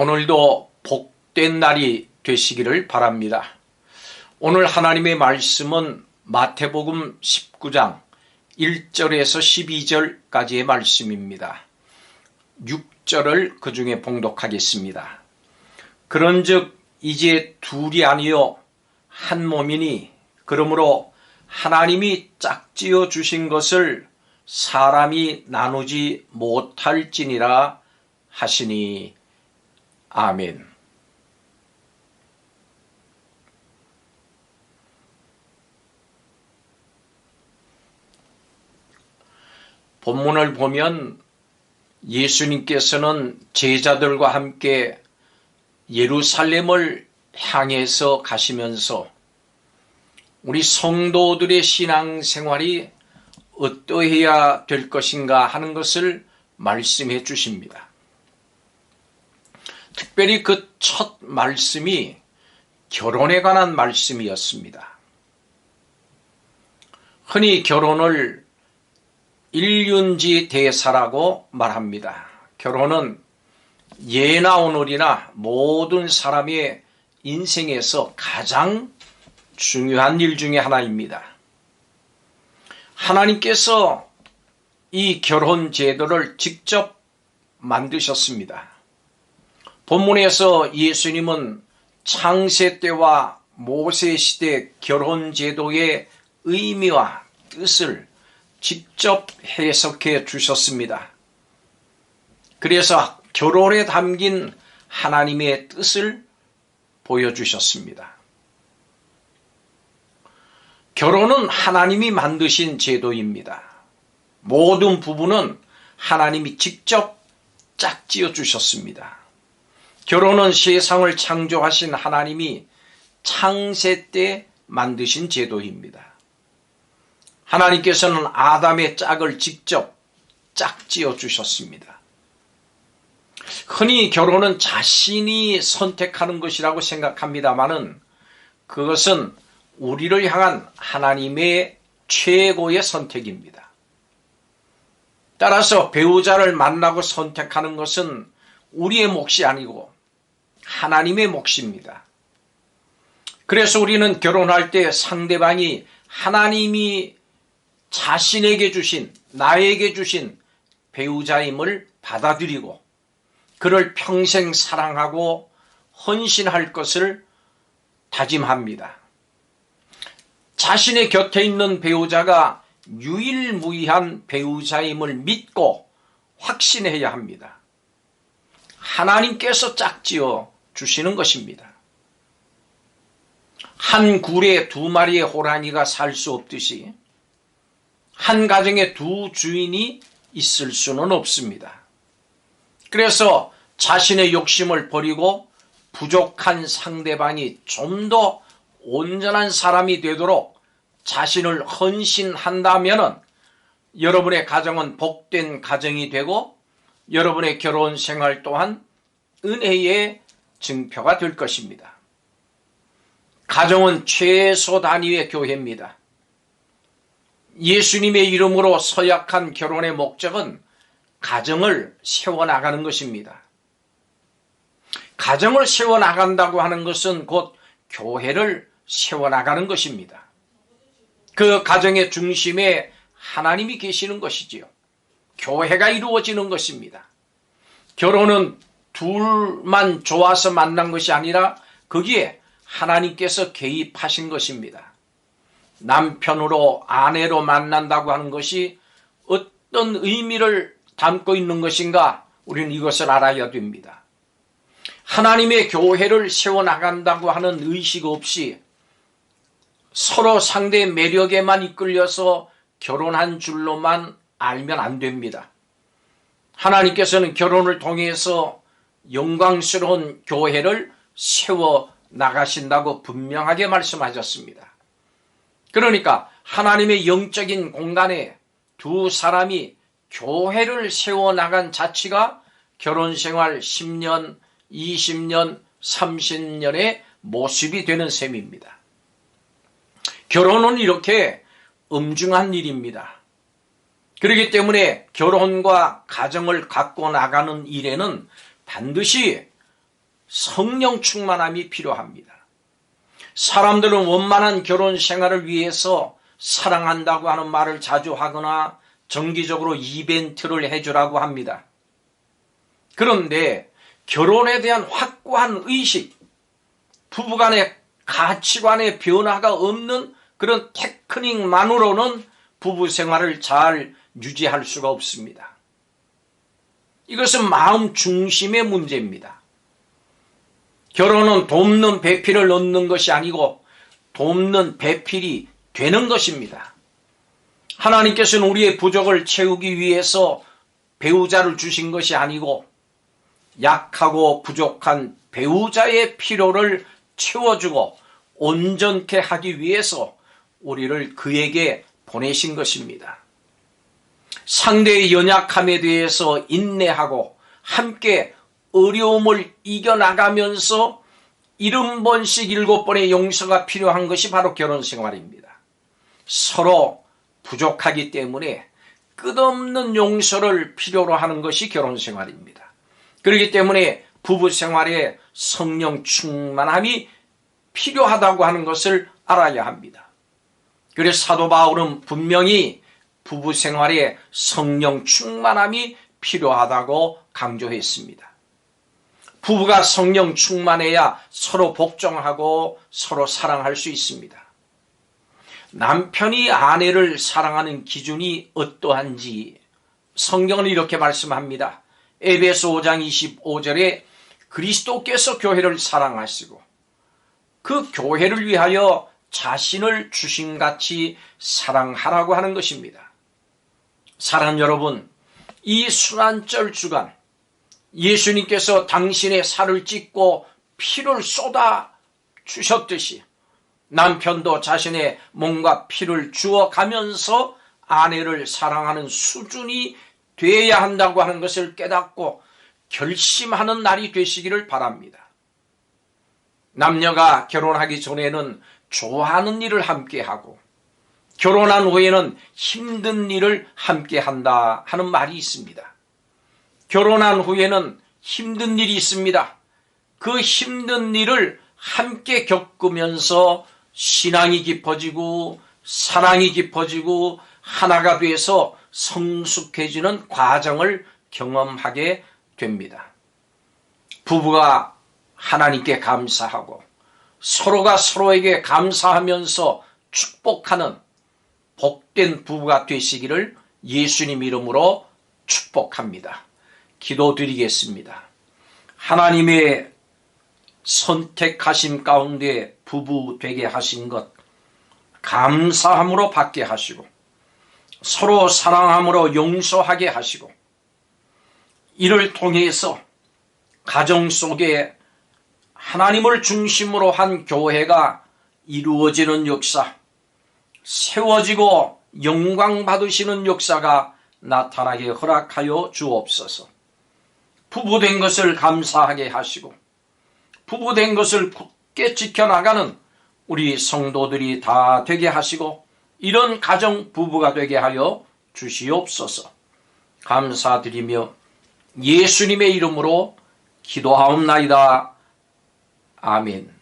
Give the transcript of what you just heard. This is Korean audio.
오늘도 복된 날이 되시기를 바랍니다. 오늘 하나님의 말씀은 마태복음 19장 1절에서 12절까지의 말씀입니다. 6절을 그 중에 봉독하겠습니다. 그런즉 이제 둘이 아니요 한 몸이니 그러므로 하나님이 짝지어 주신 것을 사람이 나누지 못할지니라 하시니 아멘. 본문을 보면 예수님께서는 제자들과 함께 예루살렘을 향해서 가시면서 우리 성도들의 신앙생활이 어떠해야 될 것인가 하는 것을 말씀해 주십니다. 특별히 그 첫 말씀이 결혼에 관한 말씀이었습니다. 흔히 결혼을 일륜지 대사라고 말합니다. 결혼은 예나 오늘이나 모든 사람의 인생에서 가장 중요한 일 중에 하나입니다. 하나님께서 이 결혼 제도를 직접 만드셨습니다. 본문에서 예수님은 창세 때와 모세 시대 결혼 제도의 의미와 뜻을 직접 해석해 주셨습니다. 그래서 결혼에 담긴 하나님의 뜻을 보여주셨습니다. 결혼은 하나님이 만드신 제도입니다. 모든 부분은 하나님이 직접 짝지어 주셨습니다. 결혼은 세상을 창조하신 하나님이 창세 때 만드신 제도입니다. 하나님께서는 아담의 짝을 직접 짝지어 주셨습니다. 흔히 결혼은 자신이 선택하는 것이라고 생각합니다마는 그것은 우리를 향한 하나님의 최고의 선택입니다. 따라서 배우자를 만나고 선택하는 것은 우리의 몫이 아니고 하나님의 몫입니다. 그래서 우리는 결혼할 때 상대방이 하나님이 자신에게 주신, 나에게 주신 배우자임을 받아들이고 그를 평생 사랑하고 헌신할 것을 다짐합니다. 자신의 곁에 있는 배우자가 유일무이한 배우자임을 믿고 확신해야 합니다. 하나님께서 짝지어 주시는 것입니다. 한 굴에 두 마리의 호랑이가 살 수 없듯이 한 가정에 두 주인이 있을 수는 없습니다. 그래서 자신의 욕심을 버리고 부족한 상대방이 좀 더 온전한 사람이 되도록 자신을 헌신한다면 여러분의 가정은 복된 가정이 되고 여러분의 결혼 생활 또한 은혜의 증표가 될 것입니다. 가정은 최소 단위의 교회입니다. 예수님의 이름으로 서약한 결혼의 목적은 가정을 세워나가는 것입니다. 가정을 세워나간다고 하는 것은 곧 교회를 세워나가는 것입니다. 그 가정의 중심에 하나님이 계시는 것이지요. 교회가 이루어지는 것입니다. 결혼은 둘만 좋아서 만난 것이 아니라 거기에 하나님께서 개입하신 것입니다. 남편으로 아내로 만난다고 하는 것이 어떤 의미를 담고 있는 것인가 우리는 이것을 알아야 됩니다. 하나님의 교회를 세워나간다고 하는 의식 없이 서로 상대의 매력에만 이끌려서 결혼한 줄로만 알면 안 됩니다. 하나님께서는 결혼을 통해서 영광스러운 교회를 세워나가신다고 분명하게 말씀하셨습니다. 그러니까 하나님의 영적인 공간에 두 사람이 교회를 세워나간 자체가 결혼생활 10년, 20년, 30년의 모습이 되는 셈입니다. 결혼은 이렇게 엄중한 일입니다. 그렇기 때문에 결혼과 가정을 갖고 나가는 일에는 반드시 성령 충만함이 필요합니다. 사람들은 원만한 결혼 생활을 위해서 사랑한다고 하는 말을 자주 하거나 정기적으로 이벤트를 해주라고 합니다. 그런데 결혼에 대한 확고한 의식, 부부간의 가치관의 변화가 없는 그런 테크닉만으로는 부부 생활을 잘 유지할 수가 없습니다. 이것은 마음 중심의 문제입니다. 결혼은 돕는 배필을 얻는 것이 아니고 돕는 배필이 되는 것입니다. 하나님께서는 우리의 부족을 채우기 위해서 배우자를 주신 것이 아니고 약하고 부족한 배우자의 필요를 채워주고 온전케 하기 위해서 우리를 그에게 보내신 것입니다. 상대의 연약함에 대해서 인내하고 함께 어려움을 이겨나가면서 70번씩 7번의 용서가 필요한 것이 바로 결혼 생활입니다. 서로 부족하기 때문에 끝없는 용서를 필요로 하는 것이 결혼 생활입니다. 그렇기 때문에 부부 생활에 성령 충만함이 필요하다고 하는 것을 알아야 합니다. 그래서 사도 바울은 분명히 부부 생활에 성령 충만함이 필요하다고 강조했습니다. 부부가 성령 충만해야 서로 복종하고 서로 사랑할 수 있습니다. 남편이 아내를 사랑하는 기준이 어떠한지 성경은 이렇게 말씀합니다. 에베소 5장 25절에 그리스도께서 교회를 사랑하시고 그 교회를 위하여 자신을 주심같이 사랑하라고 하는 것입니다. 사랑하는 여러분, 이 순환절 주간 예수님께서 당신의 살을 찢고 피를 쏟아 주셨듯이 남편도 자신의 몸과 피를 주어 가면서 아내를 사랑하는 수준이 되어야 한다고 하는 것을 깨닫고 결심하는 날이 되시기를 바랍니다. 남녀가 결혼하기 전에는 좋아하는 일을 함께하고 결혼한 후에는 힘든 일을 함께한다 하는 말이 있습니다. 결혼한 후에는 힘든 일이 있습니다. 그 힘든 일을 함께 겪으면서 신앙이 깊어지고 사랑이 깊어지고 하나가 돼서 성숙해지는 과정을 경험하게 됩니다. 부부가 하나님께 감사하고 서로가 서로에게 감사하면서 축복하는 복된 부부가 되시기를 예수님 이름으로 축복합니다. 기도드리겠습니다. 하나님의 선택하심 가운데 부부 되게 하신 것 감사함으로 받게 하시고 서로 사랑함으로 용서하게 하시고 이를 통해서 가정 속에 하나님을 중심으로 한 교회가 이루어지는 역사, 세워지고 영광 받으시는 역사가 나타나게 허락하여 주옵소서. 부부된 것을 감사하게 하시고 부부된 것을 굳게 지켜나가는 우리 성도들이 다 되게 하시고 이런 가정 부부가 되게 하여 주시옵소서. 감사드리며 예수님의 이름으로 기도하옵나이다. 아멘.